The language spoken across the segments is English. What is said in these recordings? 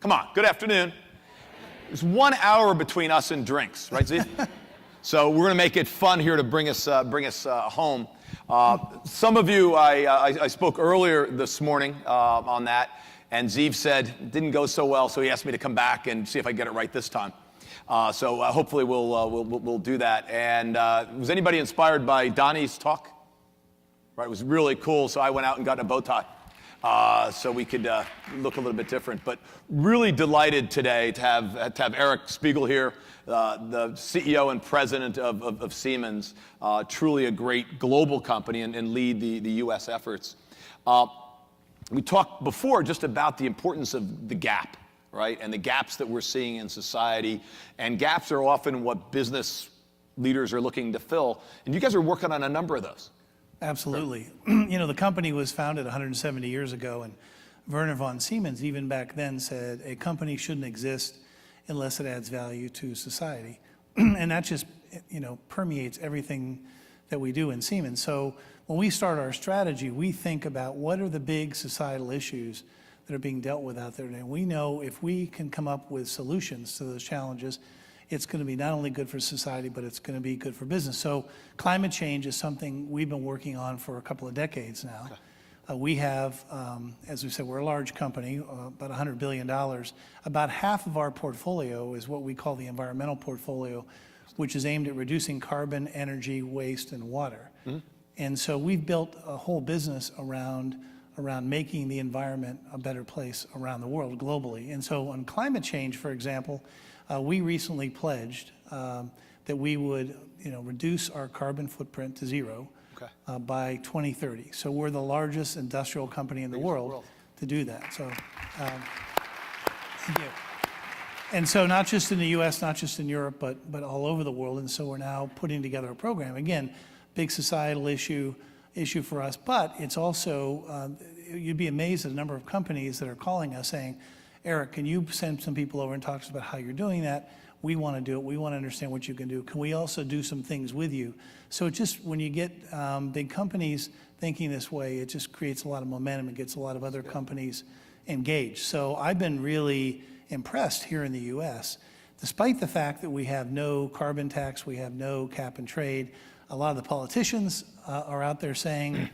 Come on, good afternoon. There's 1 hour between us and drinks, right, Steve? So we're going to make it fun here to bring us home. Some of you, I spoke earlier this morning on that, and Zeev said it didn't go so well, so he asked me to come back and see if I get it right this time. So hopefully we'll do that. And was anybody inspired by Donnie's talk? Right, it was really cool. So I went out and got a bow tie, so we could look a little bit different. But really delighted today to have Eric Spiegel here, the CEO and president of Siemens, truly a great global company, and lead the U.S. efforts. We talked before just about the importance of the gap, right, and the gaps that we're seeing in society. And gaps are often what business leaders are looking to fill. And you guys are working on a number of those. Absolutely. You know, the company was founded 170 years ago, and Werner von Siemens, even back then, said a company shouldn't exist unless it adds value to society. And that just, you know, permeates everything that we do in Siemens. So when we start our strategy, we think about what are the big societal issues that are being dealt with out there today. And we know if we can come up with solutions to those challenges, it's going to be not only good for society, but it's going to be good for business. So climate change is something we've been working on for a couple of decades now. Okay. We have, as we said, we're a large company, about $100 billion. About half of our portfolio is what we call the environmental portfolio, which is aimed at reducing carbon, energy, waste, and water. Mm-hmm. And so we've built a whole business around making the environment a better place around the world globally. And so on climate change, for example, we recently pledged that we would, reduce our carbon footprint to zero. Okay. By 2030. So we're the largest industrial company in the world to do that. So, thank you. And so not just in the U.S., not just in Europe, but all over the world. And so we're now putting together a program. Again, big societal issue for us, but it's also, you'd be amazed at the number of companies that are calling us saying, Eric, can you send some people over and talk to us about how you're doing that? We want to do it. We want to understand what you can do. Can we also do some things with you? So it just, when you get big companies thinking this way, it just creates a lot of momentum. It gets a lot of other companies engaged. So I've been really impressed here in the U.S. Despite the fact that we have no carbon tax, we have no cap and trade, a lot of the politicians are out there saying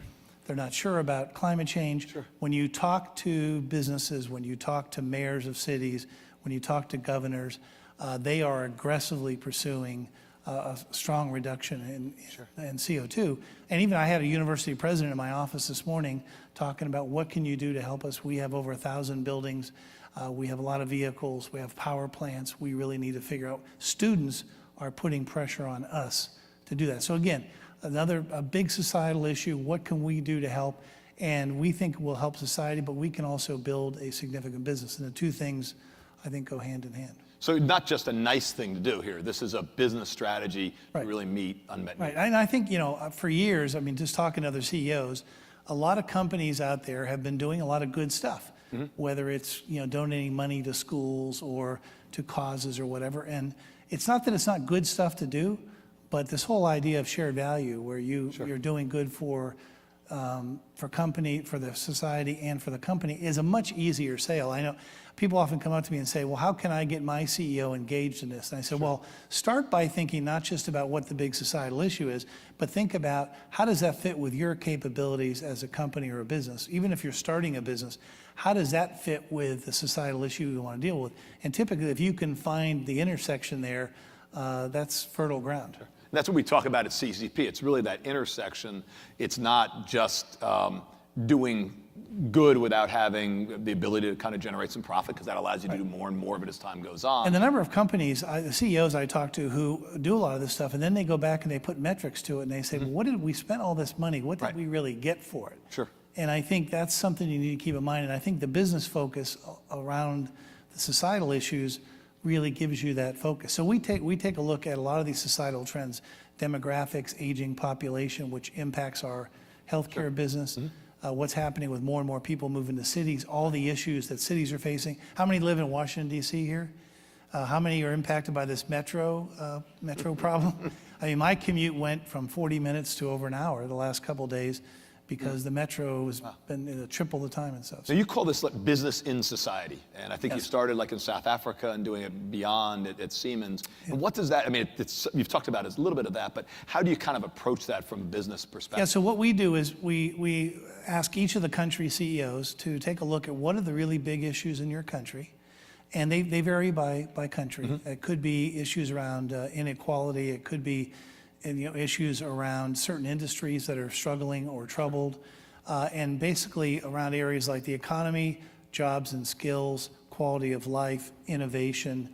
they're not sure about climate change. Sure. When you talk to businesses, when you talk to mayors of cities, when you talk to governors, they are aggressively pursuing a strong reduction in CO2. And even I had a university president in my office this morning talking about what can you do to help us. We have over 1,000 buildings. We have a lot of vehicles. We have power plants. We really need to figure out. Students are putting pressure on us to do that. So again, a big societal issue. What can we do to help? And we think will help society, but we can also build a significant business. And the two things, I think, go hand in hand. So not just a nice thing to do here. This is a business strategy to really meet unmet needs. Right, and I think, for years, just talking to other CEOs, a lot of companies out there have been doing a lot of good stuff, whether it's, donating money to schools or to causes or whatever. And it's not that it's not good stuff to do, but this whole idea of shared value where you're doing good for the society and for the company is a much easier sale. I know people often come up to me and say, well, how can I get my CEO engaged in this? And I said, well, start by thinking not just about what the big societal issue is, but think about how does that fit with your capabilities as a company or a business? Even if you're starting a business, how does that fit with the societal issue you want to deal with? And typically, if you can find the intersection there, that's fertile ground. Sure. And that's what we talk about at CECP. It's really that intersection. It's not just doing good without having the ability to kind of generate some profit, because that allows you to do more and more of it as time goes on. And the number of companies, the CEOs I talk to who do a lot of this stuff, and then they go back and they put metrics to it and they say, well, what did we spend all this money? What did we really get for it? Sure. And I think that's something you need to keep in mind. And I think the business focus around the societal issues really gives you that focus. So we take a look at a lot of these societal trends, demographics, aging population, which impacts our healthcare business, what's happening with more and more people moving to cities, all the issues that cities are facing. How many live in Washington, D.C. here? How many are impacted by this metro problem? My commute went from 40 minutes to over an hour the last couple of days because the metro has been triple the time and stuff. So you call this like business in society, and I think you Yes. started like in South Africa and doing it beyond at Siemens. And what does that, I mean, you've talked about a little bit of that, but how do you kind of approach that from a business perspective? Yeah, so what we do is we ask each of the country CEOs to take a look at what are the really big issues in your country, and they vary by country. It could be issues around inequality, it could be issues around certain industries that are struggling or troubled, and basically around areas like the economy, jobs and skills, quality of life, innovation,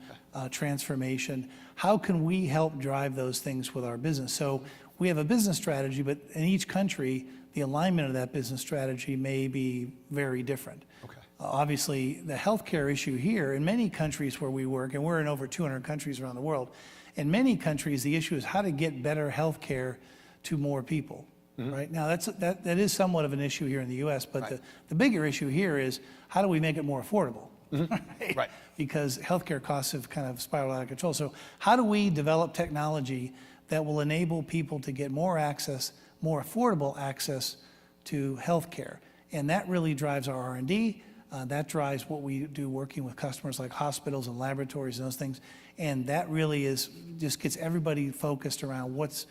transformation. How can we help drive those things with our business? So we have a business strategy, but in each country, the alignment of that business strategy may be very different. Okay. Obviously, the healthcare issue here, in many countries where we work, and we're in over 200 countries around the world, in many countries, the issue is how to get better healthcare to more people. Right now, that is somewhat of an issue here in the U.S., but the bigger issue here is how do we make it more affordable? Right? Because healthcare costs have kind of spiraled out of control. So how do we develop technology that will enable people to get more access, more affordable access to healthcare? And that really drives our R&D. That drives what we do working with customers like hospitals and laboratories and those things. And that really just gets everybody focused around what's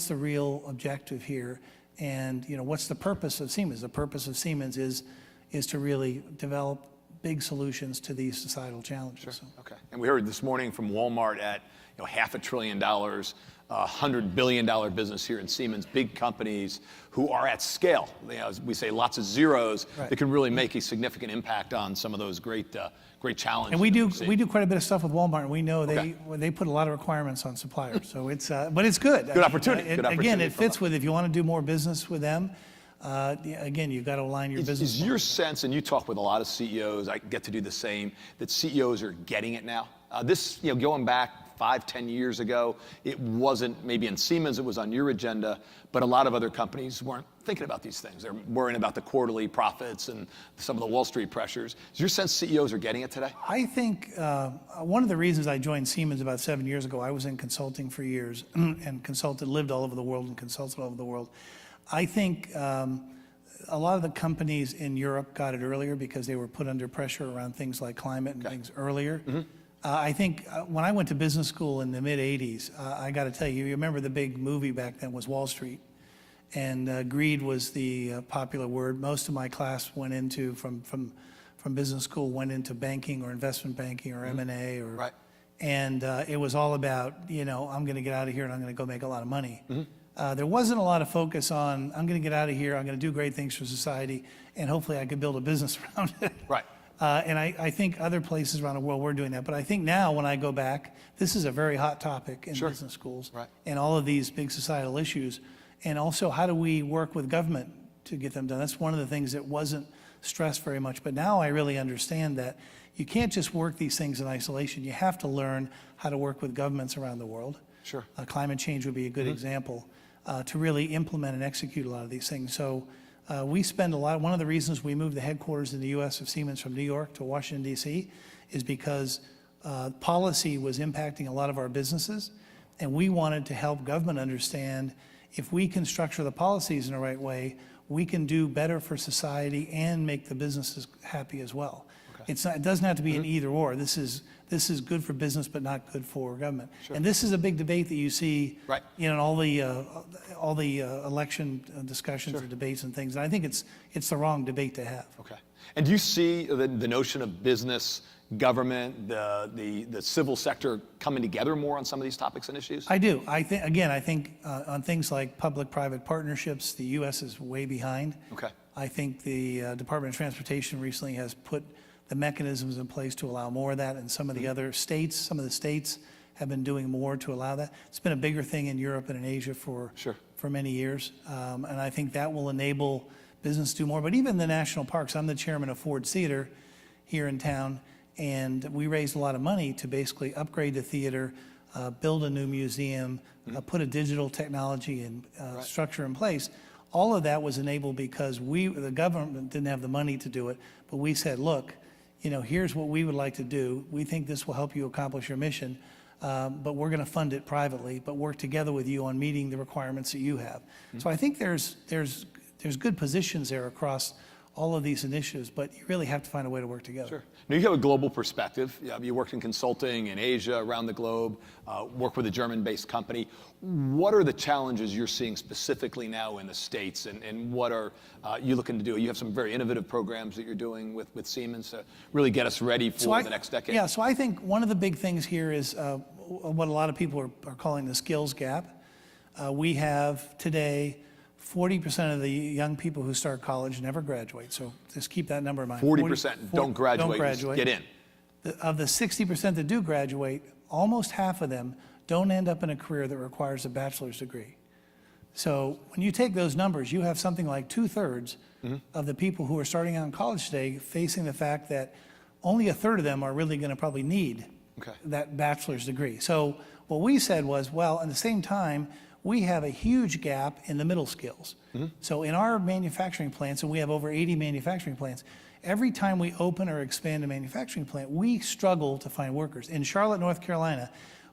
the real objective here, and what's the purpose of Siemens. The purpose of Siemens is to really develop big solutions to these societal challenges. Sure. So. Okay. And we heard this morning from Walmart at $500 billion, $100 billion business here in Siemens, big companies who are at scale. As we say, lots of zeros that can really make a significant impact on some of those great challenges. And we do quite a bit of stuff with Walmart, and we know they put a lot of requirements on suppliers. So it's but it's good. Good opportunity. Again, it fits with, if you want to do more business with them. Again, you've got to align your business. Is your sense, and you talk with a lot of CEOs, I get to do the same, that CEOs are getting it now? Going back 5-10 years ago, it wasn't, maybe in Siemens it was on your agenda, but a lot of other companies weren't thinking about these things. They're worrying about the quarterly profits and some of the Wall Street pressures. Is your sense CEOs are getting it today? I think one of the reasons I joined Siemens about 7 years ago, I was in consulting for years and lived all over the world and consulted all over the world. I think a lot of the companies in Europe got it earlier because they were put under pressure around things like climate and things earlier. I think when I went to business school in the mid-'80s, I got to tell you, you remember the big movie back then was Wall Street, and greed was the popular word. Most of my class went into, from business school, went into banking or investment banking or M&A, and it was all about, I'm going to get out of here and I'm going to go make a lot of money. There wasn't a lot of focus on, I'm going to get out of here, I'm going to do great things for society, and hopefully I could build a business around it. And I think other places around the world were doing that. But I think now when I go back, this is a very hot topic in business schools and all of these big societal issues. And also, how do we work with government to get them done? That's one of the things that wasn't stressed very much. But now I really understand that you can't just work these things in isolation. You have to learn how to work with governments around the world. Climate change would be a good example to really implement and execute a lot of these things. So we spend a lot. One of the reasons we moved the headquarters in the U.S. of Siemens from New York to Washington, D.C. is because policy was impacting a lot of our businesses, and we wanted to help government understand if we can structure the policies in the right way, we can do better for society and make the businesses happy as well. It doesn't have to be an either or. This is good for business, but not good for government. And this is a big debate that you see in all the election discussions or debates and things. And I think it's the wrong debate to have. And do you see the notion of business, government, the civil sector coming together more on some of these topics and issues? I do. I think on things like public-private partnerships, the U.S. is way behind. I think the Department of Transportation recently has put the mechanisms in place to allow more of that, and some of the other states, some of the states have been doing more to allow that. It's been a bigger thing in Europe and in Asia for many years, and I think that will enable business to do more. But even the national parks, I'm the chairman of Ford Theater here in town, and we raised a lot of money to basically upgrade the theater, build a new museum, put a digital technology and structure in place. All of that was enabled because the government didn't have the money to do it, but we said, look, here's what we would like to do. We think this will help you accomplish your mission, but we're going to fund it privately, but work together with you on meeting the requirements that you have. So I think there's there's good positions there across all of these initiatives, but you really have to find a way to work together. Sure. Now, you have a global perspective. You worked in consulting in Asia, around the globe, work with a German-based company. What are the challenges you're seeing specifically now in the States, and what are you looking to do? You have some very innovative programs that you're doing with Siemens to really get us ready for the next decade. Yeah, so I think one of the big things here is what a lot of people are calling the skills gap. We have today 40% of the young people who start college never graduate, so just keep that number in mind. 40% don't graduate, just get in. Of the 60% that do graduate, almost half of them don't end up in a career that requires a bachelor's degree. So when you take those numbers, you have something like 2/3 of the people who are starting out in college today facing the fact that only 1/3 of them are really going to probably need that bachelor's degree. So what we said was, well, at the same time, we have a huge gap in the middle skills. So in our manufacturing plants, and we have over 80 manufacturing plants, every time we open or expand a manufacturing plant, we struggle to find workers. In Charlotte, North Carolina,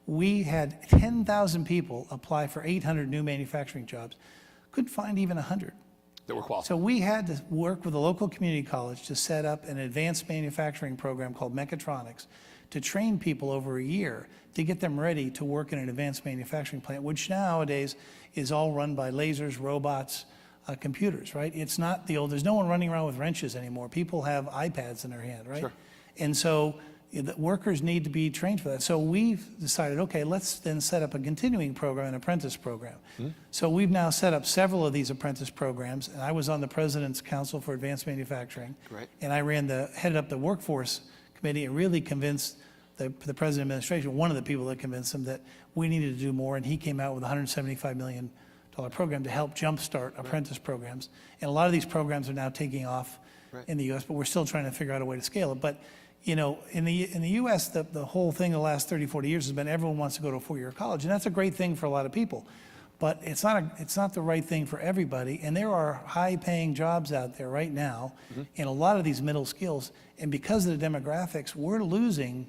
we had 10,000 people apply for 800 new manufacturing jobs. Couldn't find even 100. That were qualified. So we had to work with a local community college to set up an advanced manufacturing program called Mechatronics to train people over a year to get them ready to work in an advanced manufacturing plant, which nowadays is all run by lasers, robots, computers, right? It's not the old, there's no one running around with wrenches anymore. People have iPads in their hand, right? Sure. And so the workers need to be trained for that. So we've decided, okay, let's then set up a continuing program, an apprentice program. So we've now set up several of these apprentice programs, and I was on the President's Council for Advanced Manufacturing. Great. And I headed up the workforce committee and really convinced the President administration, one of the people that convinced him that we needed to do more, and he came out with a $175 million program to help jumpstart apprentice programs. And a lot of these programs are now taking off in the U.S., but we're still trying to figure out a way to scale it. But you know, in the U.S., the whole thing the last 30, 40 years has been everyone wants to go to a four-year college, and that's a great thing for a lot of people. But it's not the right thing for everybody, and there are high-paying jobs out there right now in a lot of these middle skills, and because of the demographics, we're losing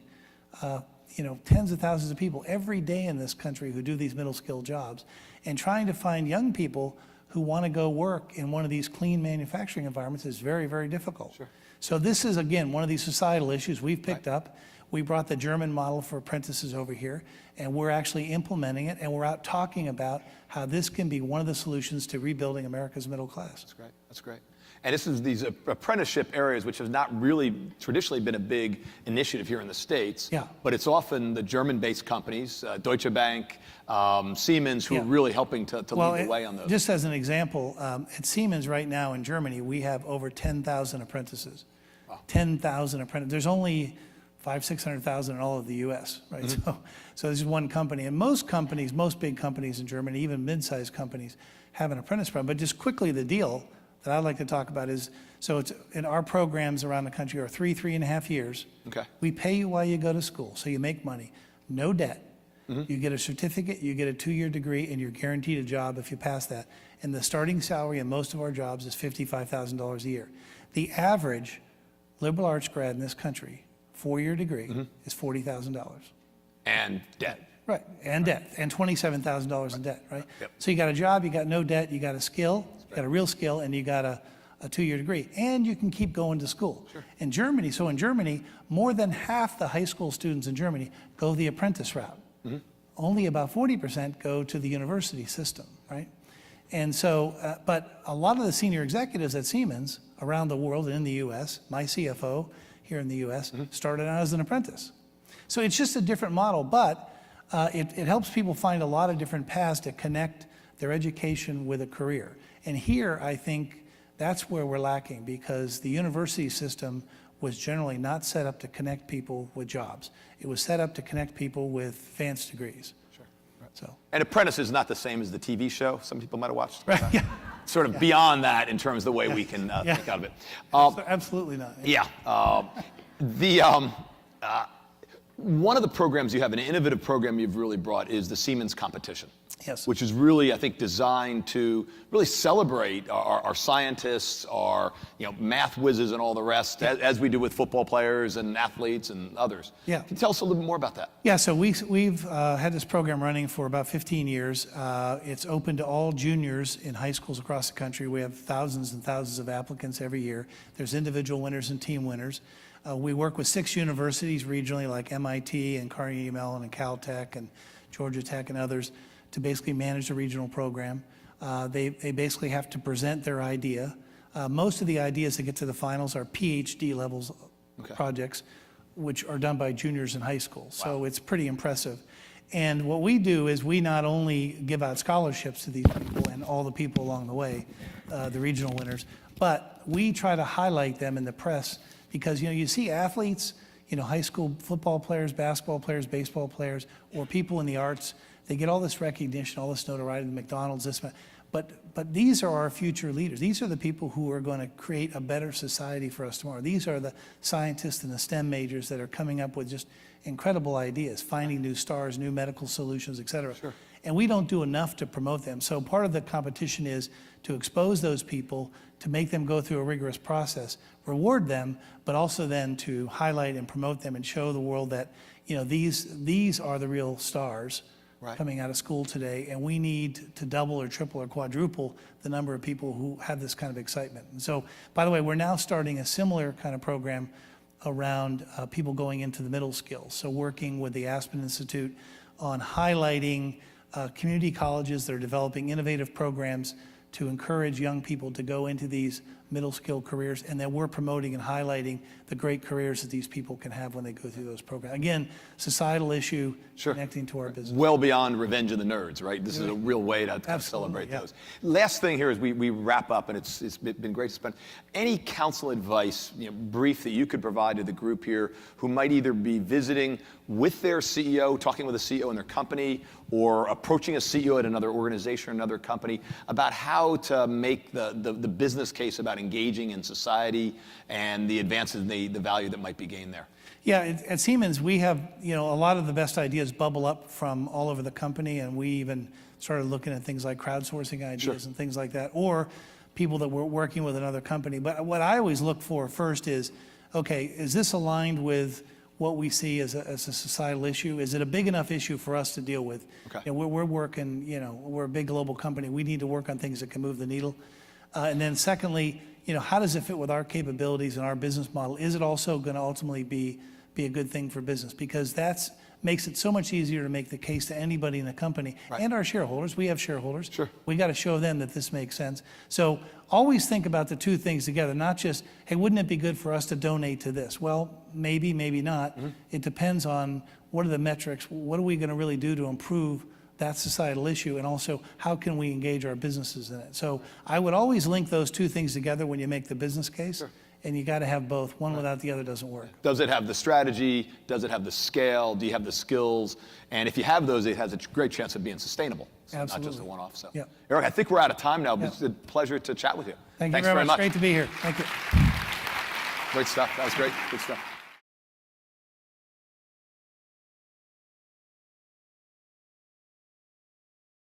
tens of thousands of people every day in this country who do these middle skill jobs, and trying to find young people who want to go work in one of these clean manufacturing environments is very, very difficult. Sure. So this is, again, one of these societal issues we've picked up. We brought the German model for apprentices over here, and we're actually implementing it, and we're out talking about how this can be one of the solutions to rebuilding America's middle class. That's great. That's great. And this is these apprenticeship areas, which have not really traditionally been a big initiative here in the States. Yeah. But it's often the German-based companies, Deutsche Bank, Siemens, who are really helping to lead the way on those. Just as an example, at Siemens right now in Germany, we have over 10,000 apprentices. Wow. 10,000 apprentices. There's only 600,000 in all of the U.S., right? So this is one company. And most companies, most big companies in Germany, even mid-sized companies, have an apprentice program. But just quickly, the deal that I'd like to talk about is, so it's in our programs around the country are 3.5 years. Okay. We pay you while you go to school, so you make money. No debt. You get a certificate, you get a 2-year degree, and you're guaranteed a job if you pass that. And the starting salary in most of our jobs is $55,000 a year. The average liberal arts grad in this country, 4-year degree, is $40,000. And debt. Right, and debt, and $27,000 in debt, right? Yep. So you got a job, you got no debt, you got a skill, you got a real skill, and you got a 2-year degree, and you can keep going to school. Sure. In Germany, more than half the high school students in Germany go the apprentice route. Only about 40% go to the university system, right? And so, but a lot of the senior executives at Siemens around the world and in the U.S., my CFO here in the U.S., started out as an apprentice. So it's just a different model, but it helps people find a lot of different paths to connect their education with a career. And here, I think that's where we're lacking, because the university system was generally not set up to connect people with jobs. It was set up to connect people with advanced degrees. Sure. Right. So. And Apprentice is not the same as the TV show. Some people might have watched. Right, yeah. Sort of beyond that in terms of the way we can think out of it. Absolutely not. Yeah. One of the programs you have, an innovative program you've really brought, is the Siemens Competition. Yes. which is really, I think, designed to really celebrate our scientists, our math whizzes and all the rest, as we do with football players and athletes and others. Yeah. Can you tell us a little bit more about that? Yeah, so we've had this program running for about 15 years. It's open to all juniors in high schools across the country. We have thousands and thousands of applicants every year. There's individual winners and team winners. We work with 6 universities regionally, like MIT and Carnegie Mellon and Caltech and Georgia Tech and others, to basically manage the regional program. They basically have to present their idea. Most of the ideas that get to the finals are PhD levels projects, which are done by juniors in high school. So it's pretty impressive. And what we do is we not only give out scholarships to these people and all the people along the way, the regional winners, but we try to highlight them in the press because you see athletes, high school football players, basketball players, baseball players, or people in the arts. They get all this recognition, all this notoriety, the McDonald's, this, but these are our future leaders. These are the people who are going to create a better society for us tomorrow. These are the scientists and the STEM majors that are coming up with just incredible ideas, finding new stars, new medical solutions, et cetera. Sure. And we don't do enough to promote them. So part of the competition is to expose those people, to make them go through a rigorous process, reward them, but also then to highlight and promote them and show the world that these are the real stars coming out of school today, and we need to double or triple or quadruple the number of people who have this kind of excitement. And so, by the way, we're now starting a similar kind of program around people going into the middle skills. So working with the Aspen Institute on highlighting community colleges that are developing innovative programs to encourage young people to go into these middle skill careers, and then we're promoting and highlighting the great careers that these people can have when they go through those programs. Again, societal issue connecting to our business. Well beyond Revenge of the Nerds, right? This is a real way to celebrate those. Last thing here as we wrap up, and it's been great to spend. Any counsel advice, brief that you could provide to the group here who might either be visiting with their CEO, talking with a CEO in their company, or approaching a CEO at another organization or another company about how to make the business case about engaging in society and the advances and the value that might be gained there? Yeah, at Siemens, we have, a lot of the best ideas bubble up from all over the company, and we even started looking at things like crowdsourcing ideas and things like that, or people that were working with another company. But what I always look for first is, okay, is this aligned with what we see as a societal issue? Is it a big enough issue for us to deal with? Okay. We're working, we're a big global company. We need to work on things that can move the needle. And then secondly, how does it fit with our capabilities and our business model? Is it also going to ultimately be a good thing for business? Because that makes it so much easier to make the case to anybody in the company and our shareholders. We have shareholders. Sure. We got to show them that this makes sense. So always think about the two things together, not just, hey, wouldn't it be good for us to donate to this? Well, maybe, maybe not. It depends on what are the metrics, what are we going to really do to improve that societal issue, and also how can we engage our businesses in it. So I would always link those two things together when you make the business case. Sure. And you got to have both. One without the other doesn't work. Does it have the strategy? Does it have the scale? Do you have the skills? And if you have those, it has a great chance of being sustainable. So Absolutely. Not just a one-off. So, Yeah. Eric, I think we're out of time now, but it's a pleasure to chat with you. Thank you Thanks very much. much. Great to be here. Thank you. Great stuff. That was great. Good stuff.